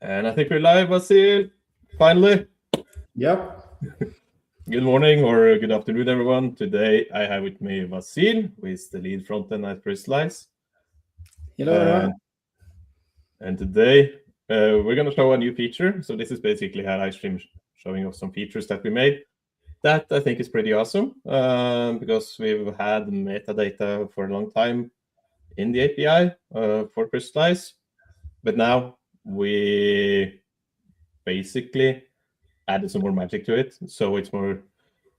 And I think we're live, Vasil. Finally. Yep. Good morning or good afternoon, everyone. Today I have with me Vasil, who is the lead frontend at Crystallize. Hello, everyone. And today we're going to show a new feature. So this is basically a live stream showing off some features that we made. That I think is pretty awesome because we've had metadata for a long time in the API for Crystallize. But now we basically added some more magic to it, so it's more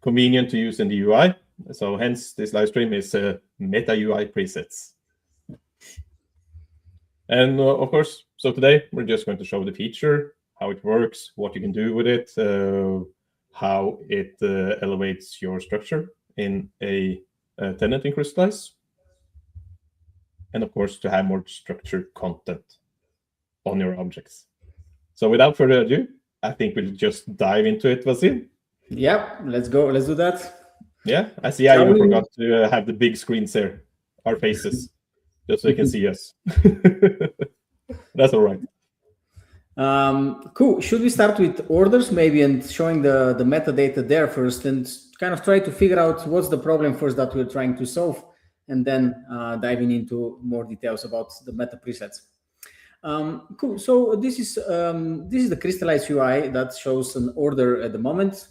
convenient to use in the UI. So hence this live stream is meta UI presets. And of course, so today we're just going to show the feature, how it works, what you can do with it, how it elevates your structure in a tenant in Crystallize, and of course to have more structured content on your objects. So without further ado, I think we'll just dive into it, Vasil. Yep, let's go. Let's do that. Yeah, I see I even forgot to have the big screens there, our faces, just so you can see us. That's all right. Cool. Should we start with orders maybe and showing the metadata there first and kind of try to figure out what's the problem first that we're trying to solve, and then diving into more details about the meta presets. Cool. So this is the Crystallize UI that shows an order at the moment,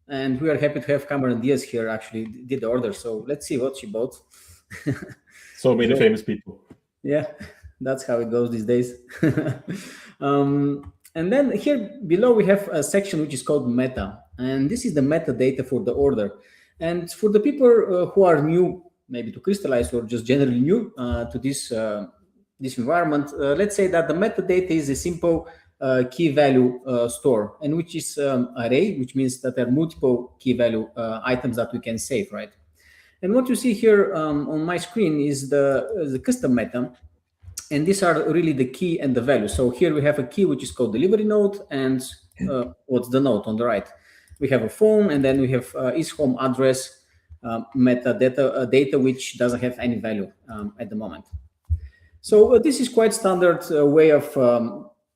and we are happy to have Cameron Diaz here. Actually, did the order. So let's see what she bought. So many famous people. Yeah, that's how it goes these days. And then here below we have a section which is called meta, and this is the metadata for the order. And for the people who are new, maybe to Crystallize or just generally new to this environment, let's say that the metadata is a simple key value store, and which is array, which means that there are multiple key value items that we can save, right? And what you see here on my screen is the custom meta, and these are really the key and the value. So here we have a key which is called delivery node, and what's the node on the right? We have a phone, and then we have is home address metadata data which doesn't have any value at the moment. So this is quite standard way of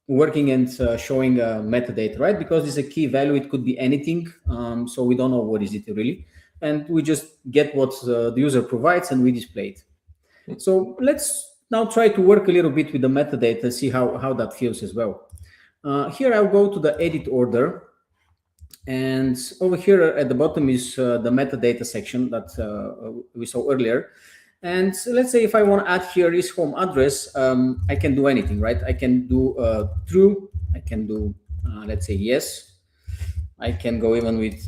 working and showing metadata, right? Because it's a key value, it could be anything. So we don't know what is it really. And we just get what the user provides and we display it. So let's now try to work a little bit with the metadata, see how that feels as well. Here I'll go to the edit order. And over here at the bottom is the metadata section that we saw earlier. And let's say if I want to add here is home address, I can do anything, right? I can do true, I can do, let's say, yes. I can go even with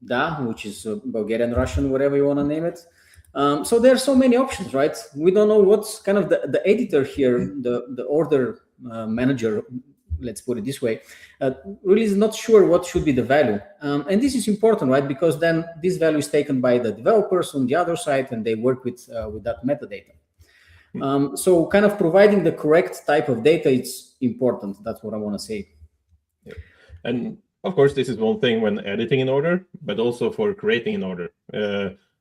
da, which is Bulgarian, Russian, whatever you want to name it. So there are so many options, right? We don't know what's kind of the editor here, the order manager, let's put it this way, really is not sure what should be the value. And this is important, right? Because then this value is taken by the developers on the other side, and they work with that metadata. So kind of providing the correct type of data, it's important. That's what I want to say. Yeah. And of course, this is one thing when editing an order, but also for creating an order.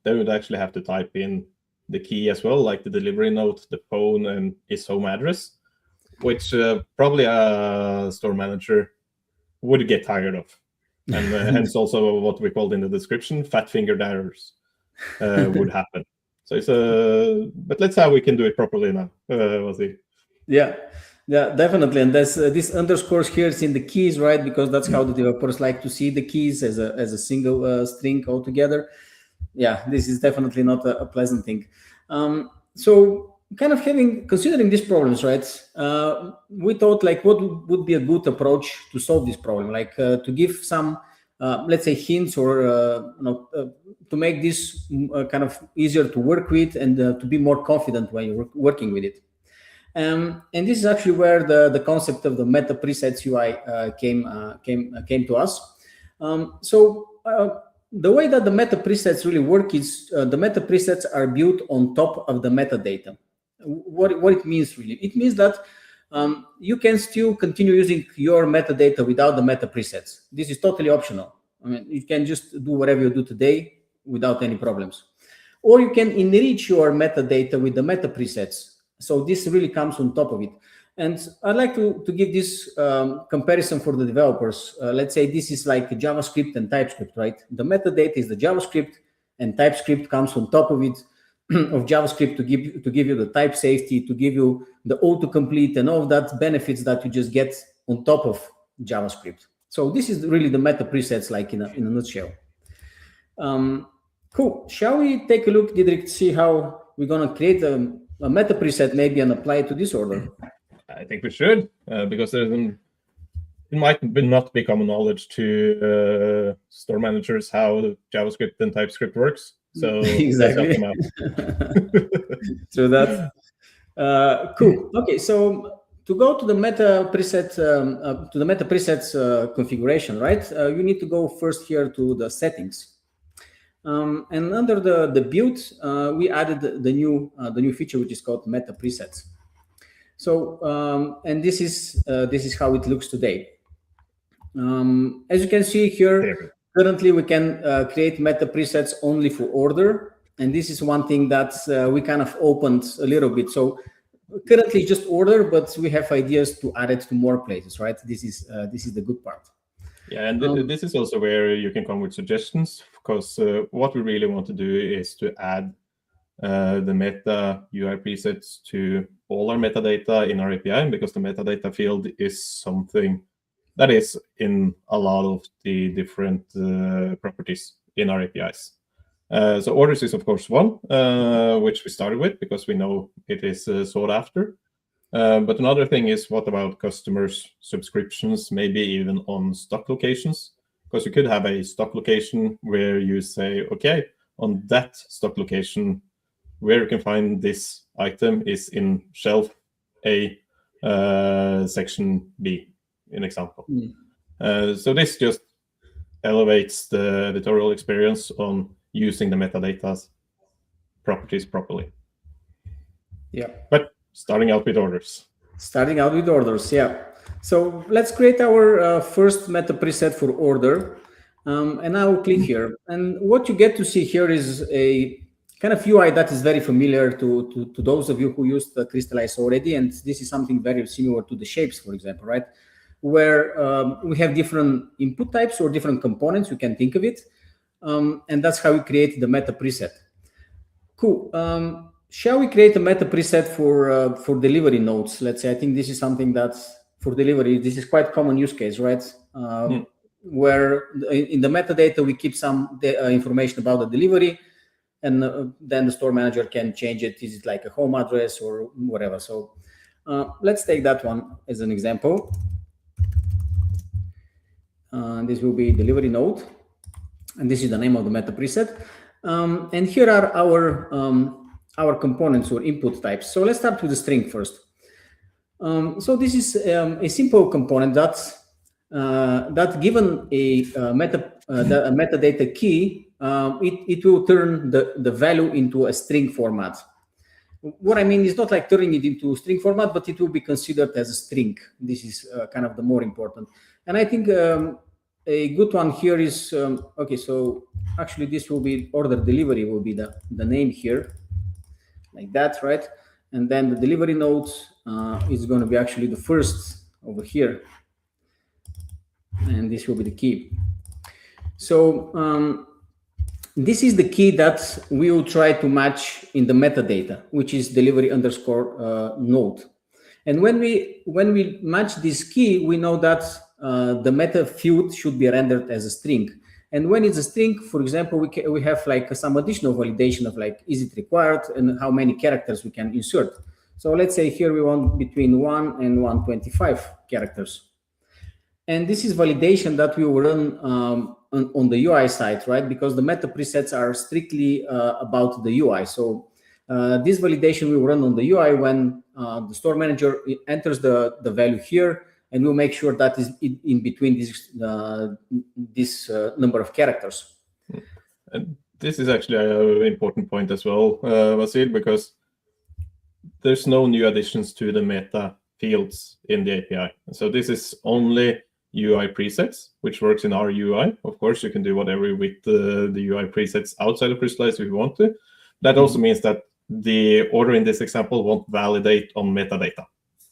They would actually have to type in the key as well, like the delivery note, the phone, and his home address, which probably a store manager would get tired of. And hence also what we called in the description, fat-fingered errors would happen. So it's but let's see how we can do it properly now. We'll see. Yeah, definitely. And there's this underscores here is in the keys, right? Because that's how the developers like to see the keys as a single string altogether. Yeah, this is definitely not a pleasant thing. So kind of considering these problems, right? We thought like what would be a good approach to solve this problem, like to give some, let's say, hints or to make this kind of easier to work with and to be more confident when you're working with it. And this is actually where the concept of the meta presets UI came to us. The way that the meta presets really work is the meta presets are built on top of the metadata. What it means really? It means that you can still continue using your metadata without the meta presets. This is totally optional. I mean, you can just do whatever you do today without any problems. Or you can enrich your metadata with the meta presets. So this really comes on top of it. And I'd like to give this comparison for the developers. Let's say this is like JavaScript and TypeScript, right? The metadata is the JavaScript, and TypeScript comes on top of it, of JavaScript to give you the type safety, to give you the autocomplete and all of that benefits that you just get on top of JavaScript. So this is really the meta presets, like in a nutshell. Cool. Shall we take a look, Didrik, to see how we're gonna create a meta preset maybe and apply it to this order? I think we should, because it might not be common knowledge to store managers how JavaScript and TypeScript works. So exactly. True that. Cool. Okay, so to go to the meta preset presets configuration, right? You need to go first here to the settings, and under the build, we added the new feature which is called meta presets. So and this is how it looks today. As you can see here, currently we can create meta presets only for order, and this is one thing that we kind of opened a little bit. So currently just order, but we have ideas to add it to more places, right? This is the good part. Yeah, and this is also where you can come with suggestions, because what we really want to do is to add the meta UI presets to all our metadata in our API, because the metadata field is something that is in a lot of the different properties in our APIs. So orders is, of course, one, which we started with because we know it is sought after. But another thing is, what about customers' subscriptions, maybe even on stock locations? Because you could have a stock location where you say, okay, on that stock location, where you can find this item is in shelf A, section B, in example. So this just elevates the editorial experience on using the metadata's properties properly. Yeah. But starting out with orders. Starting out with orders, yeah. So let's create our first meta preset for order. And I will click here. And what you get to see here is a kind of UI that is very familiar to those of you who used Crystallize already. And this is something very similar to the shapes, for example, right? Where we have different input types or different components, you can think of it. And that's how we create the meta preset. Cool. Shall we create a meta preset for delivery nodes? Let's say, I think this is something that's for delivery. This is quite common use case, right? Where in the metadata, we keep some information about the delivery, and then the store manager can change it. Is it like a home address or whatever? So let's take that one as an example. This will be delivery node, and this is the name of the meta preset. And here are our components or input types. So let's start with the string first. So this is a simple component that given a metadata key, it will turn the value into a string format. What I mean is not like turning it into string format, but it will be considered as a string. This is kind of the more important. And I think a good one here is, okay, so actually this will be order delivery will be the name here, like that, right? And then the delivery node is going to be actually the first over here. And this will be the key. So this is the key that we will try to match in the metadata, which is delivery underscore node. And when we match this key, we know that the meta field should be rendered as a string. And when it's a string, for example, we have like some additional validation of like, is it required and how many characters we can insert. So let's say here we want between 1 and 125 characters. And this is validation that we will run on the UI side, right? Because the meta presets are strictly about the UI. So this validation will run on the UI when the store manager enters the value here, and we'll make sure that is in between this number of characters. And this is actually an important point as well, Vasil, because there's no new additions to the meta fields in the API. So this is only UI presets, which works in our UI. Of course, you can do whatever with the UI presets outside of Crystallize if you want to. That also means that the order in this example won't validate on metadata.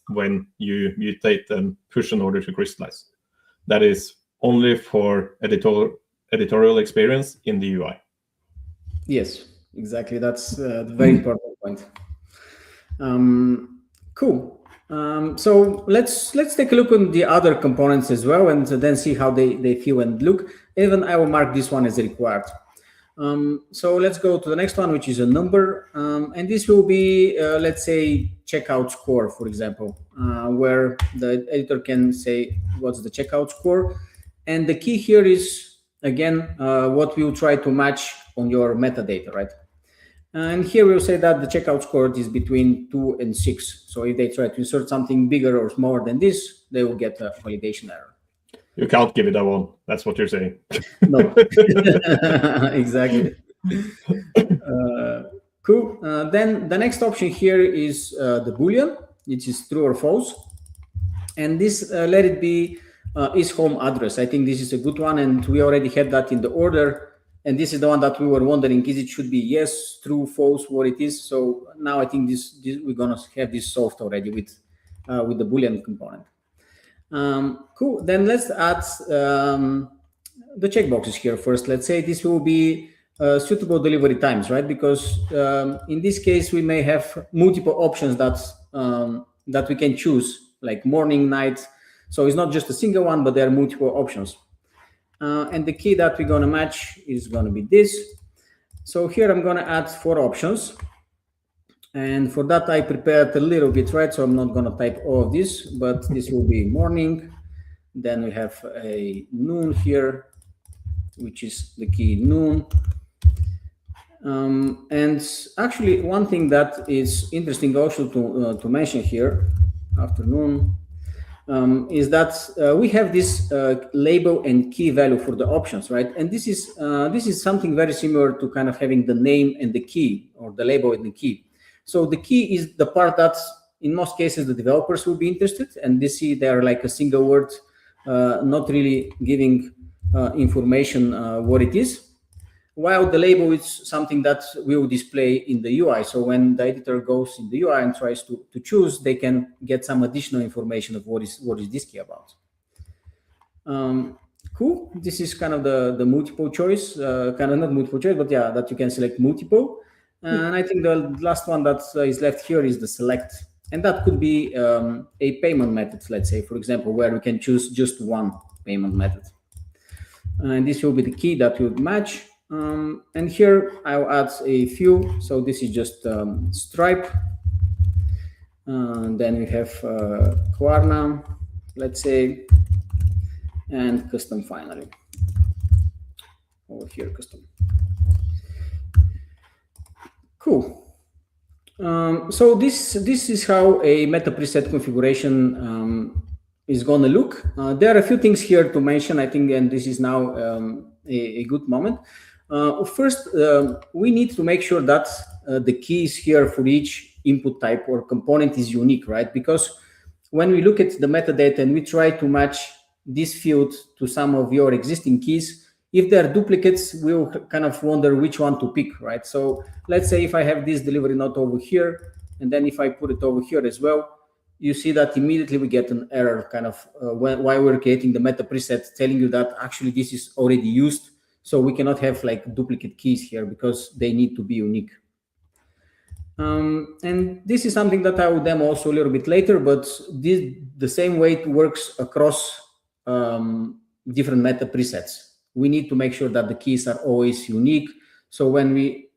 when you mutate and push an order to Crystallize. That is only for editorial experience in the UI. Yes, exactly. That's a very important point. Cool. So let's take a look on the other components as well, and then see how they feel and look. Even I will mark this one as required. So let's go to the next one, which is a number, and this will be, let's say, checkout score, for example, where the editor can say what's the checkout score, and the key here is again what we will try to match on your metadata, right? And here we'll say that the checkout score is between 2 and 6. So if they try to insert something bigger or smaller than this, they will get a validation error. You can't give it a 1. That's what you're saying. No, exactly. Cool. Then the next option here is the Boolean, which is true or false. And this, let it be is home address. I think this is a good one. And we already had that in the order. And this is the one that we were wondering, is it should be yes, true, false, what it is. So now I think this we're going to have this solved already with the Boolean component. Cool. Then let's add the checkboxes here first. Let's say this will be suitable delivery times, right? Because in this case, we may have multiple options that we can choose, like morning, night. So it's not just a single one, but there are multiple options. And the key that we're going to match is going to be this. So here I'm going to add 4 options. And for that, I prepared a little bit, right? So I'm not going to type all of this, but this will be morning. Then we have a noon here, which is the key noon. And actually, one thing that is interesting also to mention here, afternoon, is that we have this label and key value for the options, right? And this is something very similar to kind of having the name and the key, or the label and the key. So the key is the part that, in most cases, the developers will be interested, and they see they're like a single word, not really giving information what it is. While the label is something that will display in the UI. So when the editor goes in the UI and tries to choose, they can get some additional information of what is this key about. Cool. This is kind of the multiple choice, kind of not multiple choice, but yeah, that you can select multiple. And I think the last one that is left here is the select. And that could be a payment method, let's say, for example, where we can choose just one payment method. And this will be the key that would match. And here I'll add a few. So this is just Stripe. Then we have Klarna, let's say, and custom finally. Over here, custom. Cool. So this is how a meta preset configuration is going to look. There are a few things here to mention, I think, and this is now a good moment. First, we need to make sure that the keys here for each input type or component is unique, right? Because when we look at the metadata and we try to match this field to some of your existing keys, if there are duplicates, we'll kind of wonder which one to pick, right? So let's say if I have this delivery note over here, and then if I put it over here as well, you see that immediately we get an error kind of while we're creating the meta preset telling you that actually this is already used. So we cannot have like duplicate keys here because they need to be unique. And this is something that I will demo also a little bit later, but the same way it works across different meta presets. We need to make sure that the keys are always unique. So when we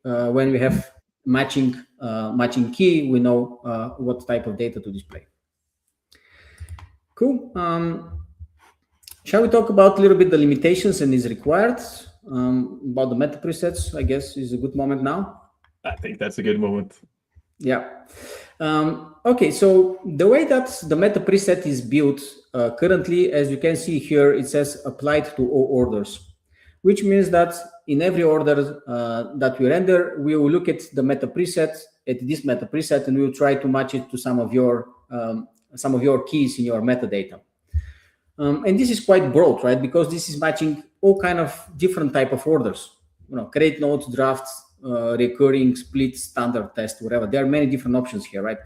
have matching key, we know what type of data to display. Cool. Shall we talk about a little bit the limitations and is required about the meta presets? I guess is a good moment now. I think that's a good moment. Yeah. Okay, so the way that the meta preset is built currently, as you can see here, it says applied to all orders, which means that in every order that we render, we will look at the meta preset, at this meta preset, and we will try to match it to some of your keys in your metadata. And this is quite broad, right? Because this is matching all kind of different type of orders. Create notes, drafts, recurring, split, standard, test, whatever. There are many different options here, right?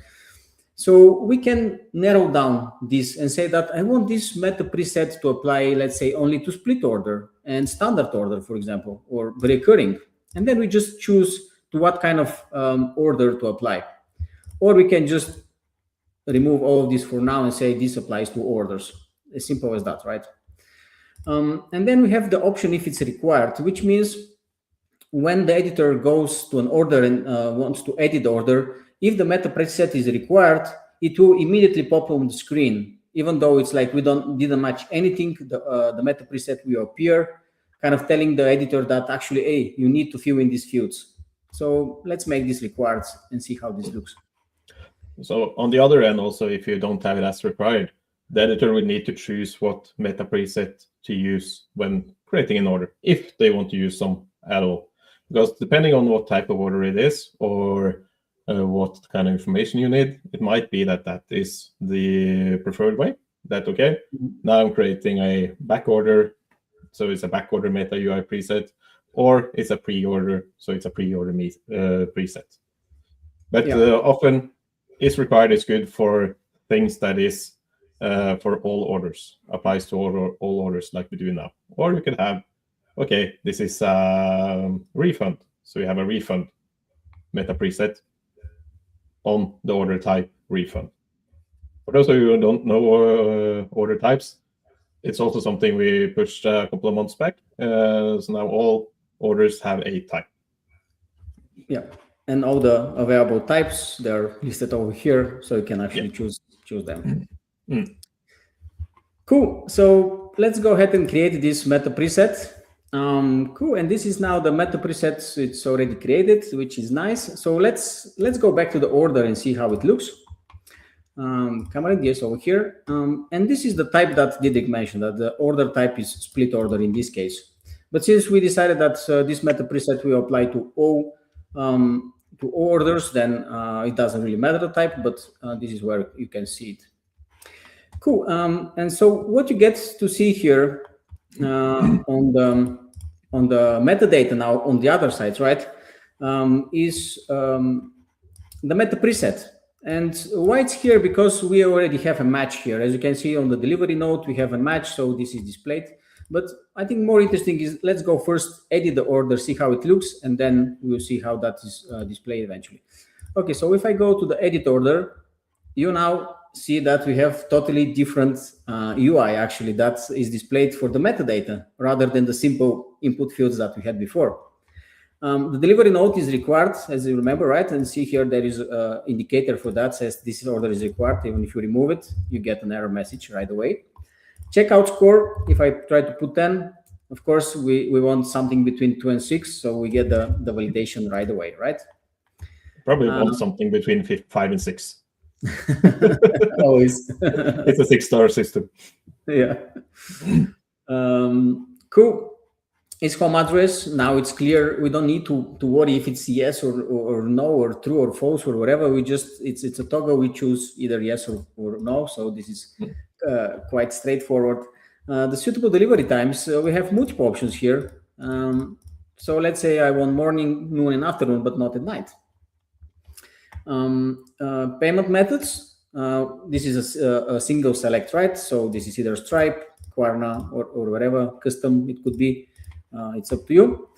So we can narrow down this and say that I want this meta preset to apply, let's say, only to split order and standard order, for example, or recurring. And then we just choose to what kind of order to apply. Or we can just remove all of this for now and say this applies to orders. As simple as that, right? And then we have the option if it's required, which means when the editor goes to an order and wants to edit the order, if the meta preset is required, it will immediately pop on the screen, even though it's like we didn't match anything. The meta preset will appear, kind of telling the editor that actually, hey, you need to fill in these fields. So let's make this required and see how this looks. So on the other end, also, if you don't have it as required, the editor will need to choose what meta preset to use when creating an order, if they want to use some at all. Because depending on what type of order it is, or what kind of information you need, it might be that that is the preferred way. That, okay, now I'm creating a back order, so it's a back order meta UI preset, or it's a pre-order, so it's a pre-order preset. But often is required is good for things that is for all orders, applies to all orders like we do now. Or you can have, okay, this is refund, so you have a refund meta preset on the order type refund. For those of you who don't know order types, it's also something we pushed a couple of months back. So now all orders have a type. Yeah, and all the available types, they're listed over here, so you can actually choose them. Cool. So let's go ahead and create this meta preset. Cool. And this is now the meta preset. It's already created, which is nice. So let's go back to the order and see how it looks. Camera, yes, over here. And this is the type that Didrik mentioned, that the order type is split order in this case. But since we decided that this meta preset will apply to all orders, then it doesn't really matter the type, but this is where you can see it. Cool. And so what you get to see here on the metadata now on the other sides, right, is the meta preset. And why it's here? Because we already have a match here. As you can see on the delivery note, we have a match, so this is displayed. But I think more interesting is, let's go first edit the order, see how it looks, and then we'll see how that is displayed eventually. Okay, so if I go to the edit order, you now see that we have totally different UI actually that is displayed for the metadata rather than the simple input fields that we had before. The delivery note is required, as you remember, right? And see here there is an indicator for that, says this order is required. Even if you remove it, you get an error message right away. Checkout score, if I try to put 10, of course, we want something between 2 and 6, so we get the validation right away, right? Probably want something between 5 and 6. Always. It's a 6-star system. Yeah. Cool. It's home address. Now it's clear. We don't need to worry if it's yes or no or true or false or whatever. We just, it's a toggle. We choose either yes or no. So this is quite straightforward. The suitable delivery times, we have multiple options here. So let's say I want morning, noon, and afternoon, but not at night. Payment methods, this is a single select, right? So this is either Stripe, Klarna, or whatever custom it could be. It's up to you.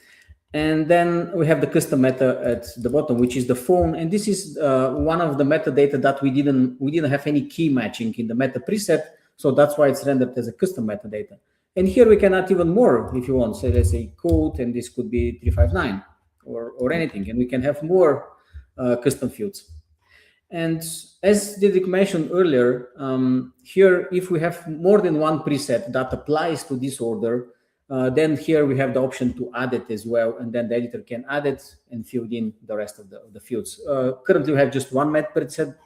And then we have the custom meta at the bottom, which is the phone. And this is one of the metadata that we didn't have any key matching in the meta preset. So that's why it's rendered as a custom metadata. And here we can add even more if you want. So let's say code, and this could be 359 or anything. And we can have more custom fields. And as Didrik mentioned earlier, here, if we have more than one preset that applies to this order, then here we have the option to add it as well, and then the editor can add it and fill in the rest of the fields. Currently, we have just one met preset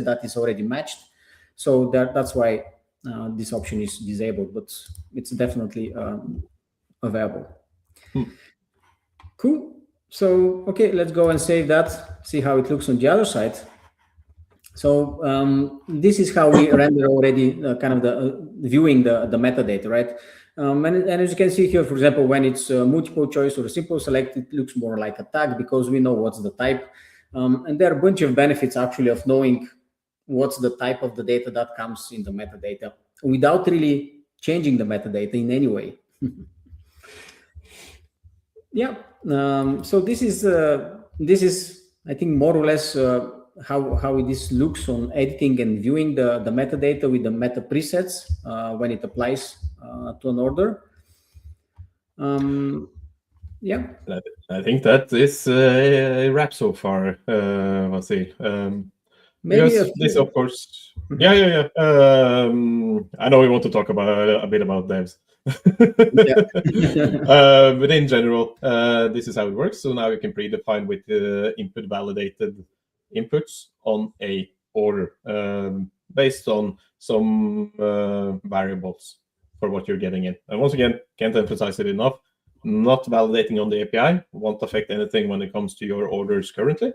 that is already matched, so that's why this option is disabled, but it's definitely available. Cool. So, okay, let's go and save that, see how it looks on the other side. So this is how we render already kind of the viewing the metadata, right? And as you can see here, for example, when it's multiple choice or a simple select, it looks more like a tag because we know what's the type. And there are a bunch of benefits actually of knowing what's the type of the data that comes in the metadata without really changing the metadata in any way. Yeah. So this is I think more or less how this looks on editing and viewing the metadata with the meta presets when it applies to an order. Yeah. I think that is a wrap so far, Vasil. Because this, of course, yeah. I know we want to talk about a bit about devs. But in general, this is how it works. So now you can predefine with input validated inputs on a order based on some variables for what you're getting in. And once again, can't emphasize it enough, not validating on the API won't affect anything when it comes to your orders currently,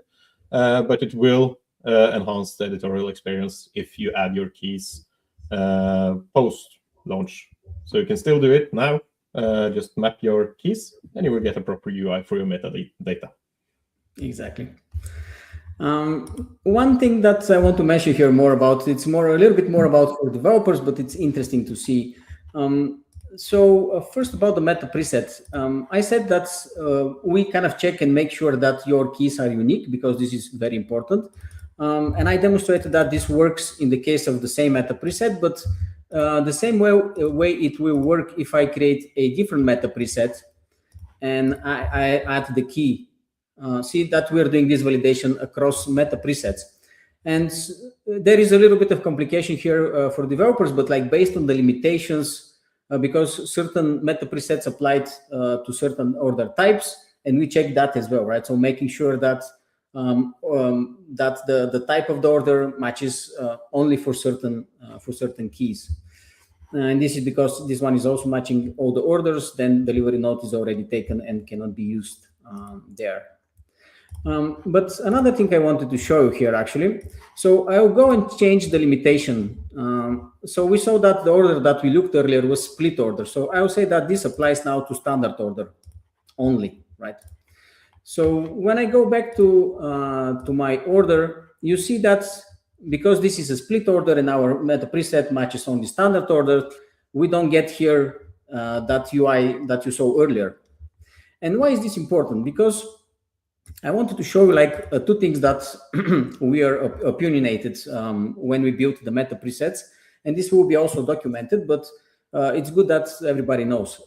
but it will enhance the editorial experience if you add your keys post-launch. So you can still do it now, just map your keys, and you will get a proper UI for your metadata. Exactly. One thing that I want to mention here more about, it's a little bit more about for developers, but it's interesting to see. So first about the meta preset, I said that we kind of check and make sure that your keys are unique, because this is very important. And I demonstrated that this works in the case of the same meta preset, but the same way it will work if I create a different meta preset and I add the key. See that we're doing this validation across meta presets. And there is a little bit of complication here for developers, but like based on the limitations, because certain meta presets applied to certain order types, and we check that as well, right? So making sure that that the type of the order matches only for certain keys. And this is because this one is also matching all the orders, then delivery note is already taken and cannot be used there. But another thing I wanted to show you here, actually. So I'll go and change the limitation. So we saw that the order that we looked earlier was split order. So I'll say that this applies now to standard order only, right? So when I go back to my order, you see that because this is a split order and our meta preset matches only standard order, we don't get here that UI that you saw earlier. And why is this important? Because I wanted to show you like two things that we are opinionated when we built the meta presets, and this will be also documented, but it's good that everybody knows.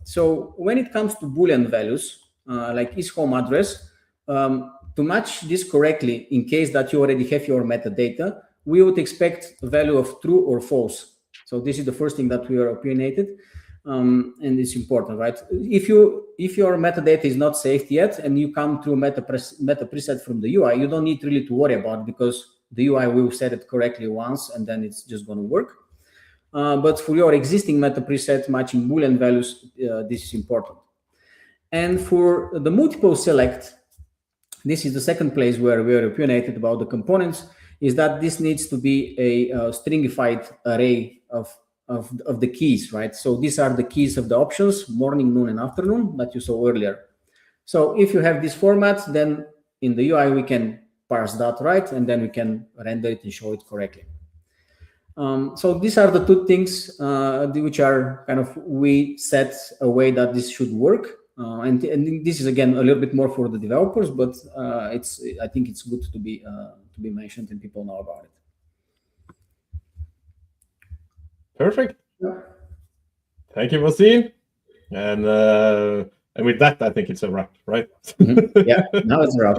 So when it comes to Boolean values, like is home address, to match this correctly, in case that you already have your metadata, we would expect a value of true or false. So this is the first thing that we are opinionated. And it's important, right? If your metadata is not saved yet and you come to meta preset from the UI, you don't need really to worry about it, because the UI will set it correctly once and then it's just going to work. But for your existing meta preset matching Boolean values, this is important. And for the multiple select, this is the second place where we are opinionated about the components, is that this needs to be a stringified array of the keys, right? So these are the keys of the options, morning, noon, and afternoon, that you saw earlier. So if you have this format, then in the UI, we can parse that, right? And then we can render it and show it correctly. So these are the two things which are kind of, we set a way that this should work. And this is, again, a little bit more for the developers, but I think it's good to be mentioned and people know about it. Perfect. Yeah. Thank you, Vasil. And with that, I think it's a wrap, right? Yeah, now it's a wrap.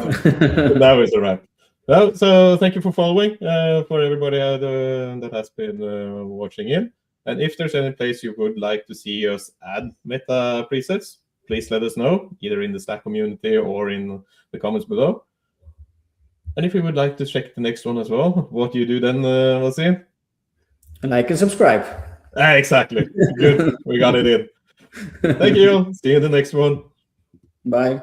Now it's a wrap. Well, so thank you for following, for everybody that has been watching in. And if there's any place you would like to see us add meta presets, please let us know, either in the Slack community or in the comments below. And if you would like to check the next one as well, what do you do then, Vasil? Like and subscribe. Exactly. Good. We got it in. Thank you. See you in the next one. Bye.